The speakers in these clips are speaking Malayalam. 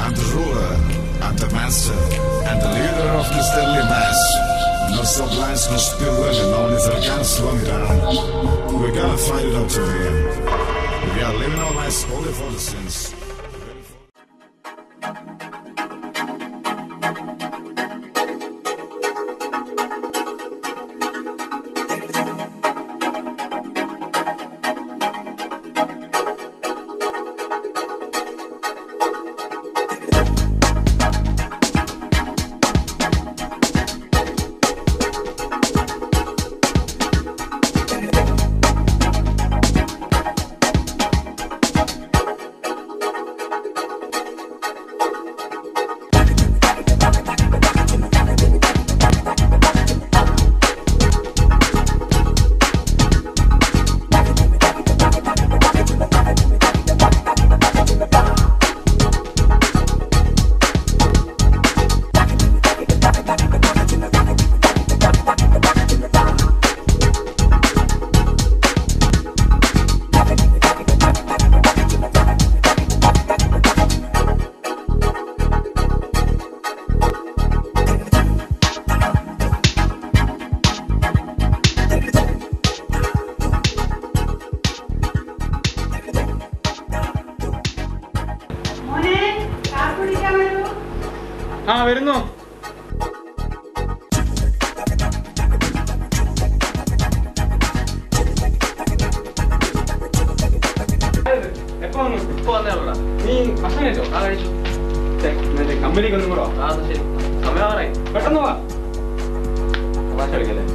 I'm the ruler, I'm the master, and the leader of this deadly mass. No sublines, no spill women, only the guns slung down. We're gonna fight it out to the end. We are living our lives only for the sins. വരുന്നു. എപ്പോ വന്നു? ഇപ്പൊ വന്നേളൂടാ. നീ ഭക്ഷണം കഴിച്ചോ? ആ കഴിച്ചു. കമ്പനിക്ക് ഒന്നും കൂടോ? ആ ശരി. സമയമാറായി. പെട്ടെന്ന് വാ. ഭാഷ കളിക്കല്ലേ?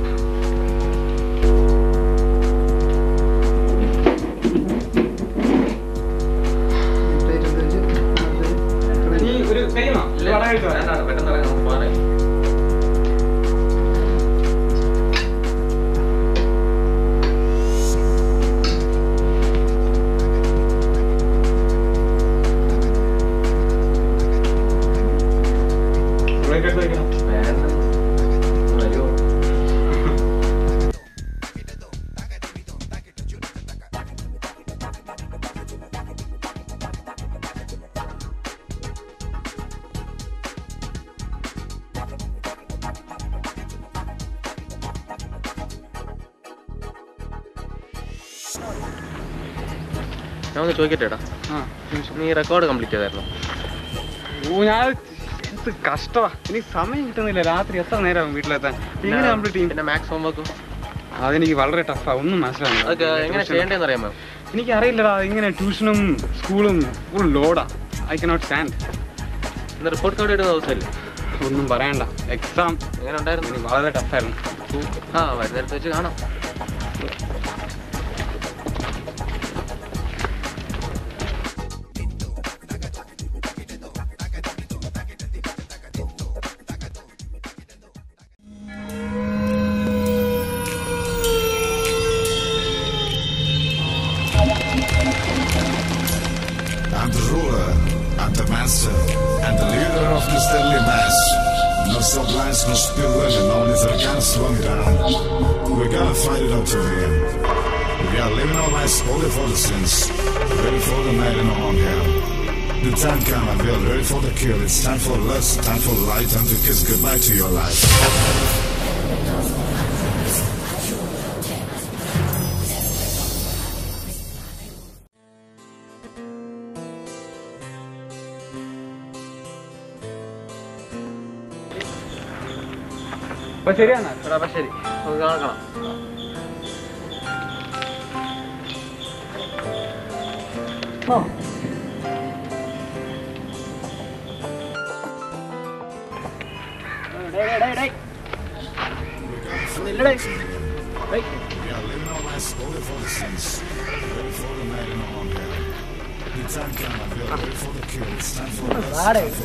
നീ ഒരു കഴിയുമോ? പെട്ടെന്ന് നമുക്ക് പോകാനായി. ഞാൻ ഒന്ന് ചോദിക്കട്ടെടാ, നീ റെക്കോർഡ് കംപ്ലീറ്റ് ചെയ്തായിരുന്നു? ഞാൻ കഷ്ടമാ, എനിക്ക് സമയം കിട്ടുന്നില്ല. രാത്രി എത്ര നേരമാകും വീട്ടിലെത്താൻ? എങ്ങനെ കംപ്ലീറ്റ് ചെയ്യും? പിന്നെ മാത്സ് ഹോംവർക്കും അതെനിക്ക് വളരെ ടഫാ, ഒന്നും മനസ്സിലാവുന്നില്ല. അതൊക്കെ എങ്ങനെ ചെയ്യേണ്ടതെന്ന് അറിയാമോ? എനിക്കറിയില്ലടാ, ഇങ്ങനെ ട്യൂഷനും സ്കൂളും ഫുൾ ലോഡാ. I cannot stand. ഇന്ന് റിപ്പോർട്ട് കാർഡ് ഇടുന്ന ദിവസമല്ലേ? ഒന്നും പറയണ്ട. എക്സാം എങ്ങനെ ഉണ്ടായിരുന്നു? എനിക്ക് വളരെ ടഫായിരുന്നു. ആ, വരുന്നേരത്ത് വെച്ച് കാണാം. I'm the ruler, I'm the master, and the leader of this deadly mass. No sublines, no spill women, only the guns slung down. We're gonna fight it out to the end. We are living our lives only for the sins, ready for the night and on hell. The time come and we are ready for the kill. It's time for lust, time for light, and to kiss goodbye to your life. അപ്പൊ ശരിയാണ്. അപ്പൊ ശരി, നമുക്ക് കാണണം.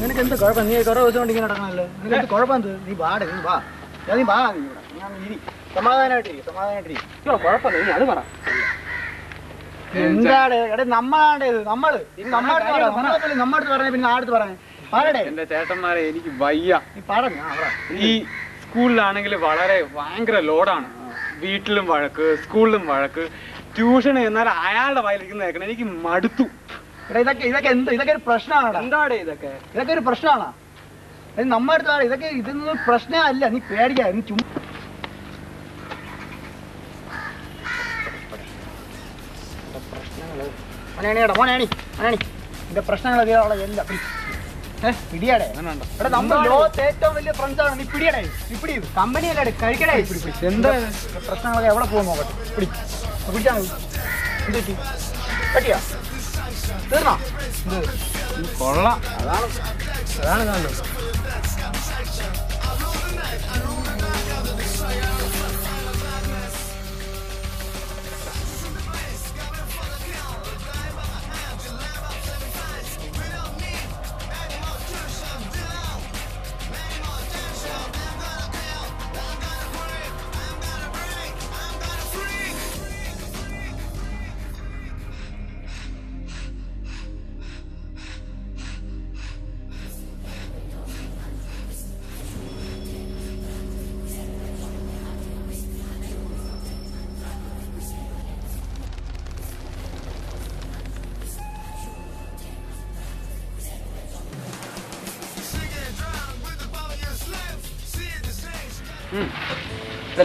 നിനക്ക് എന്ത് കുഴപ്പം? നീ കുറേ ദിവസം കൊണ്ട് ഇങ്ങനെ നടക്കണല്ലോ. നിനക്ക് എന്ത് കുഴപ്പം? എന്ത്? നീ പാടെ, നീ വാ. നീ വാ, സമാധാനമായിട്ടിരിക്കും. കുഴപ്പമില്ല, നീ അത് പറ. എന്താണ് എടേ, നമ്മളാണ്ടേത്? നമ്മടുത്ത് പറഞ്ഞ പിന്നെ ആടുത്ത് പറഞ്ഞേ പാടേ. എന്റെ ചേട്ടന്മാരെ, എനിക്ക് വയ്യ. നീ പാട. ഈ സ്കൂളിലാണെങ്കിൽ വളരെ ഭയങ്കര ലോഡാണ്. വീട്ടിലും വഴക്ക്, സ്കൂളിലും വഴക്ക്, ട്യൂഷൻ എന്നാൽ അയാളുടെ വായിലിരിക്കുന്ന കേൾക്കണം. എനിക്ക് മടുത്തു. ഇതൊക്കെ എന്ത് ഇതൊക്കെ ഒരു പ്രശ്നമാണ്. എന്താടേ ഇതൊക്കെ ഒരു പ്രശ്നമാണ്. നമ്മ അടുത്താണ് ഇതൊക്കെ. ഇതൊന്നും പ്രശ്നമല്ല. നീ പേടിക്കാ. നീ ചുമ്മാ മോനാണി നിന്റെ പ്രശ്നങ്ങൾ എല്ലാം പിടിയാടേ. നമ്മുടെ ലോകത്ത് ഏറ്റവും വലിയ ഫ്രണ്ട്സാണ്. നീ പിടിയടേ. നീ പിടി. കമ്പനിയല്ലേ കഴിക്കടേ. എന്താ പ്രശ്നങ്ങളൊക്കെ എവിടെ പോകും നോക്കട്ടെ. പിടിച്ചാൽ എന്ത് പറ്റി? പറ്റിയാ? തീർന്നോ? കൊള്ളാം. അതാണ് കാണുന്നത്.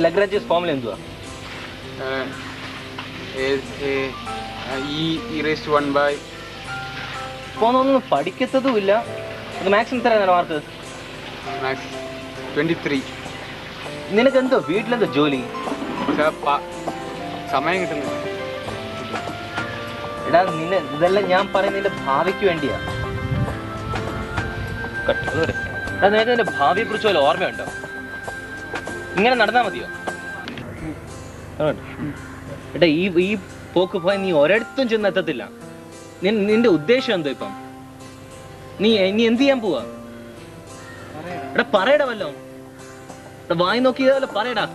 ലഗ്രാഞ്ചിയസ് ഫോർമുല എന്തുവാ? ഒന്നും പഠിക്കത്തതുമില്ല. അത് മാക്സിമം എത്ര മാർക്ക്? 23. നിനക്കെന്തോ വീട്ടിലെന്തോ ജോലി? സമയം കിട്ടുന്നില്ല. എടാ ഇതെല്ലാം ഞാൻ പറയുന്നതിന്റെ ഭാവിക്ക് വേണ്ടിയാ. നിനക്ക് നിന്റെ ഭാവിയെ കുറിച്ച് വല്ല ഓർമ്മയുണ്ടോ? ഇങ്ങനെ നടന്നാ മതിയോ? എടാ ഈ പോക്ക് പോയി നീ ഒരിടത്തും ചെന്ന് എത്തത്തില്ല. നിന്റെ ഉദ്ദേശം എന്തോ ഇപ്പം? നീ എന്ത് ചെയ്യാൻ പോവാ? എടാ പറയടാ വല്ലോ. വായി നോക്കിയതല്ലോ പറയടാ.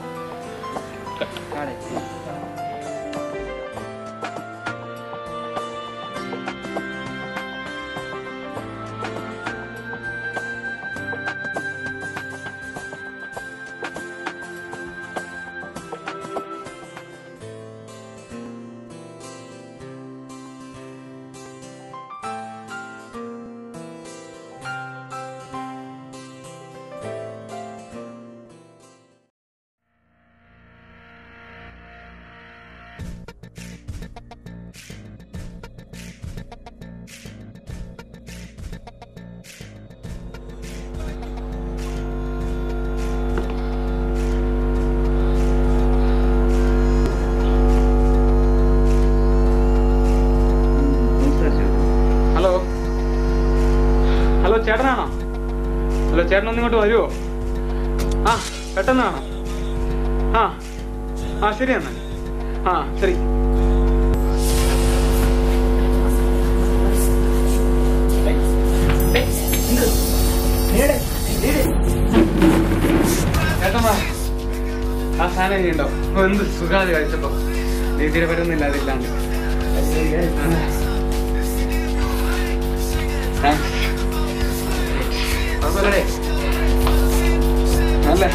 ചേട്ടനാണോ? ഹലോ, ചേട്ടൻ ഒന്നിങ്ങോട്ട് വരുമോ? ആ, പെട്ടെന്നാണോ? ആ ശരി എന്നാ. ശരി. ചേട്ടന്മാ, ആ സാധനം ചെയ്യണ്ടോ? എന്ത് സുഖാതി കഴിച്ചപ്പോ. രീതിയിൽ വരുന്നില്ല അതില്ലാണ്ട്. അല്ലേ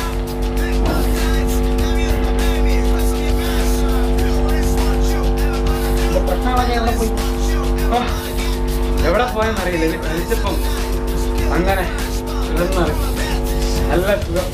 എവിടെ പോയെന്നറിയില്ല. ഇത് കഴിച്ചപ്പം അങ്ങനെ നല്ല സുഖം.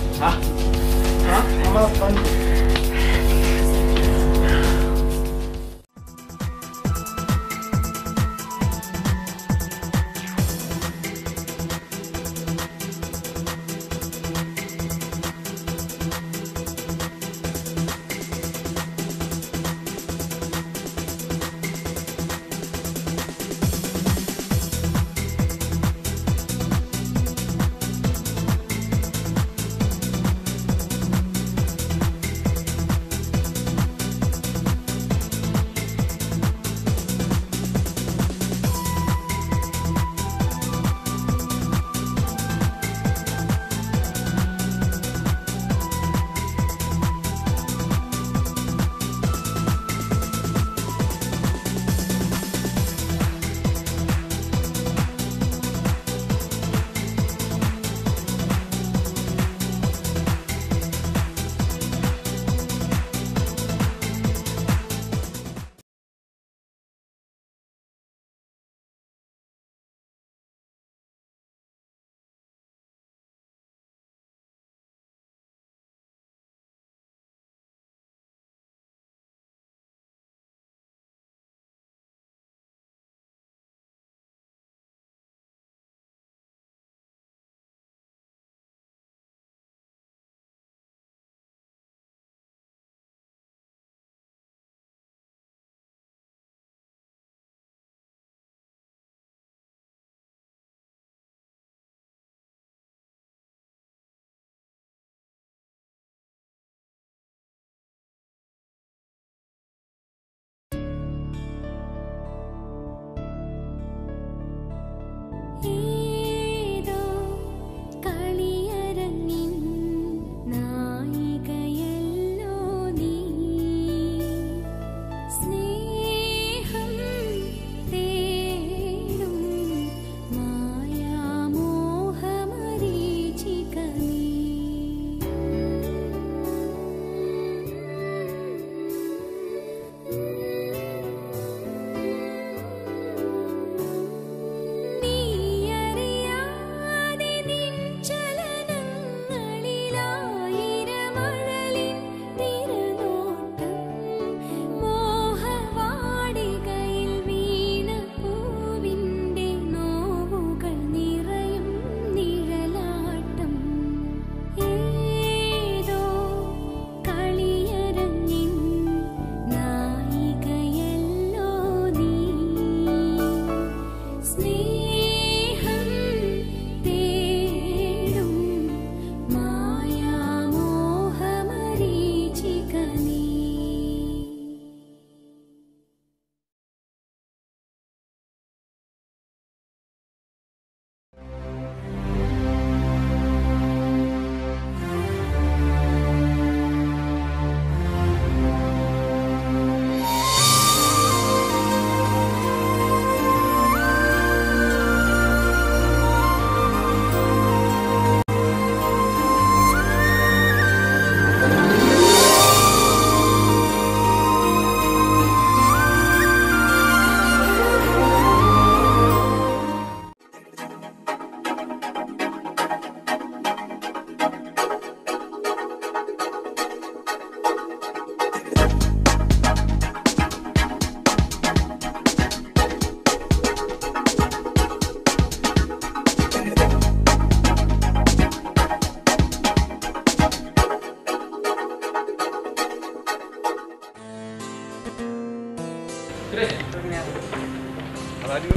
അതായത്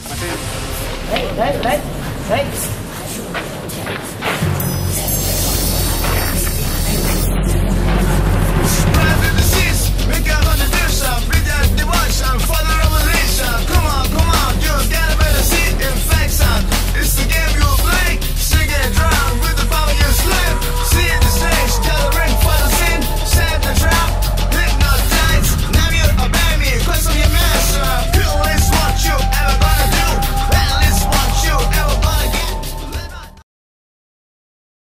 മറ്റേ Hey, hey, hey, hey.